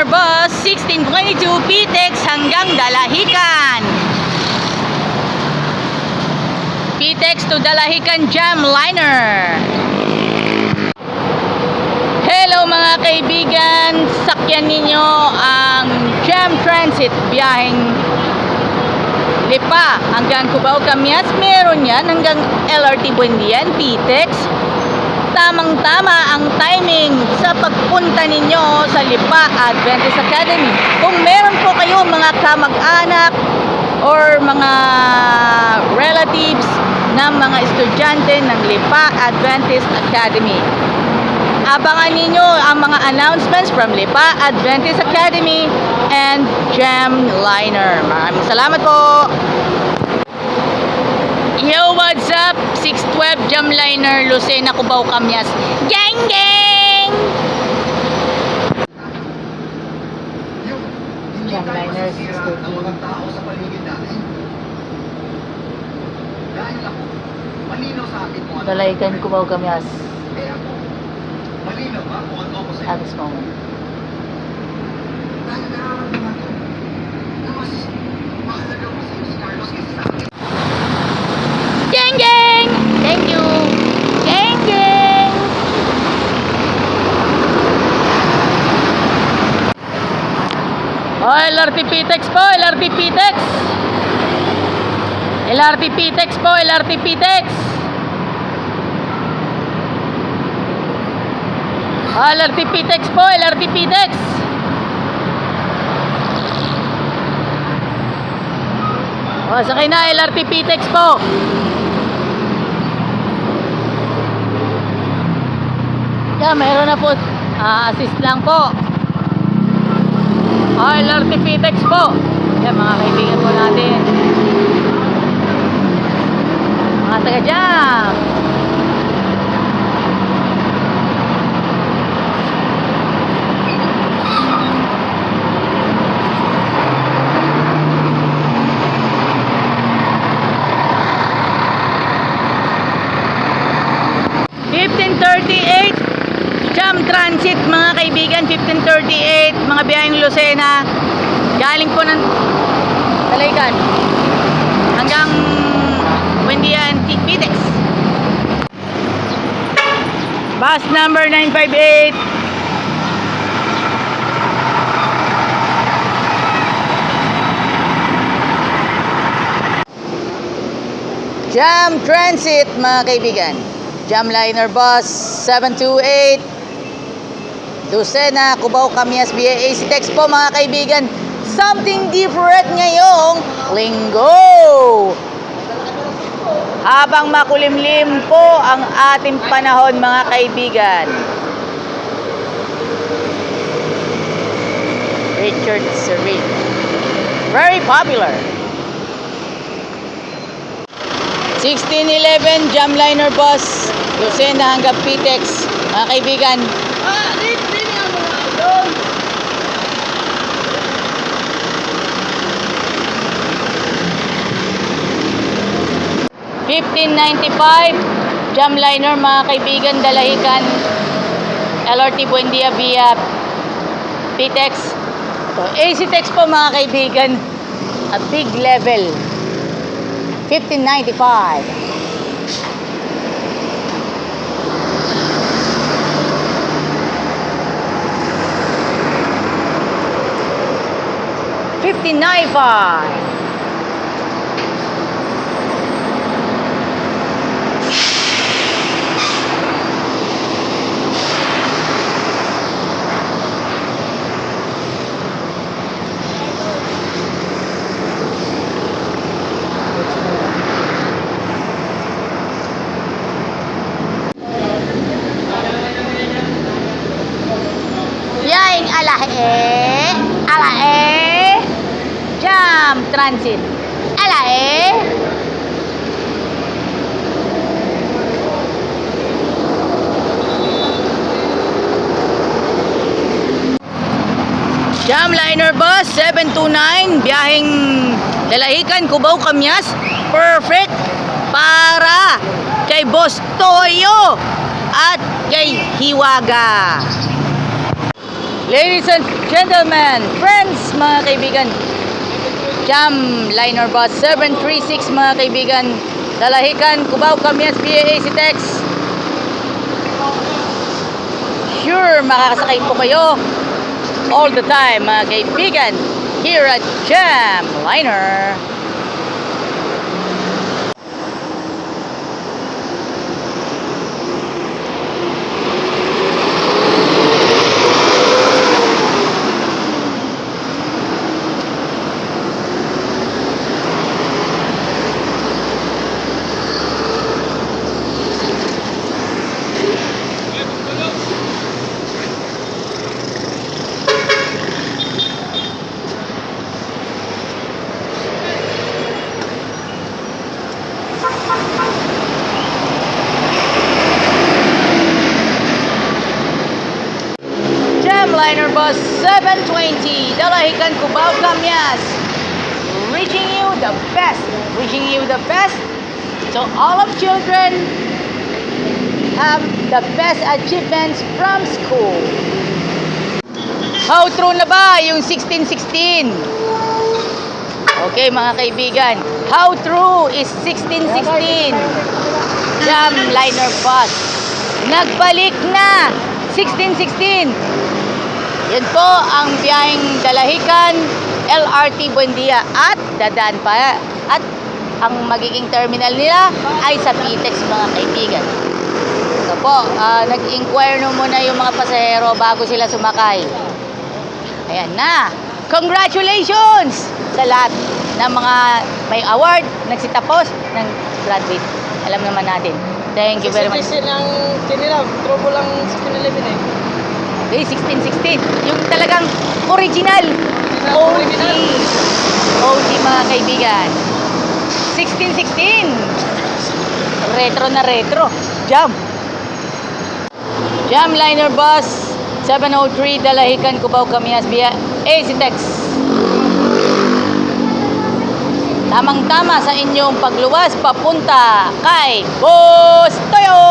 Bus 1622 PTEX hanggang Dalahican. PTEX to Dalahican Jamliner. Hello mga kaibigan, sakyan ninyo ang Jam Transit biyaheng Lipa hanggang Cubao Camyas. Meron yan hanggang LRT Buendian, PTEX. Tamang-tama ang timing sa pagpunta ninyo sa Lipa Adventist Academy. Kung meron po kayo mga kamag-anak or mga relatives na mga estudyante ng Lipa Adventist Academy, abangan ninyo ang mga announcements from Lipa Adventist Academy and Jamliner. Maraming salamat po. Yo, what's up? 612 Jamliner, Lucena, Cubao, Camyas. Gang, gang! Jamliner, 613. Dalahican, Cubao, Camyas. At this moment. Geng geng! Thank you! Geng geng! Oh, LRT PTEX po! LRT PTEX! LRT PTEX po! LRT PTEX! Oh, LRT PTEX po! LRT PTEX! Oh, sakay na! LRT PTEX po! Yeah, meron na po. Assist lang po. LRT PTEX po. Yan, mga kaibigan po natin. Mga taga-jam. Jam Transit mga kaibigan, 1538, mga biyaheng Lucena, galing po ng Dalahican hanggang Buendian, PTEX. Bus number 958. Jam Transit mga kaibigan, Jamliner Bus 728 Lucena, Cubao, Camyas, BAC Text po mga kaibigan. Something different ngayong linggo. Habang makulimlim po ang ating panahon mga kaibigan. Richard Serene. Very popular. 1611 Jamliner Bus Lucena hanggang PTEX mga kaibigan. 1595 Jamliner mga kaibigan, Dalahican, LRT Buendia via PTEX. So, AC Text po mga kaibigan, a big level. 1595. Yaing alae Jam Transit alae. Jamliner Bus 729 biyaheng Dalahican, Cubao, Camyas. Perfect para kay Boss Toyo at kay Hiwaga. Ladies and gentlemen, friends, mga kaibigan, Jam Liner Bus 736 mga kaibigan, Dalahican, Cubao, Camias, PAAC Tex. Sure, makakasakay po kayo all the time mga kaibigan here at Jam Liner. Liner Bus 720, Dalahican, Cubao, Camias, reaching you the best, so all of children have the best achievements from school. How true na ba yung 1616? Okay mga kaibigan, how true is 1616? Jam Liner Bus, nagbalik na 1616. Yan po ang biyaheng Dalahican, LRT Buendia at dadaan pa. At ang magiging terminal nila ay sa PTEX mga kaibigan. So po, nag-inquire no muna yung mga pasahero bago sila sumakay. Ayan na. Congratulations sa lahat ng mga may award, nagsitapos, ng graduate. Alam naman natin. Thank you very much. Kasi ng kinilab, trouble lang 1611 eh. Okay, 1616. Yung talagang original. Original. OG mga kaibigan. 1616. Retro na retro. Jam. Jam Liner Bus 703 Dalahican, Cubao, Camias via AC Tex. Tamang-tama sa inyong pagluwas papunta kay Gustoyo.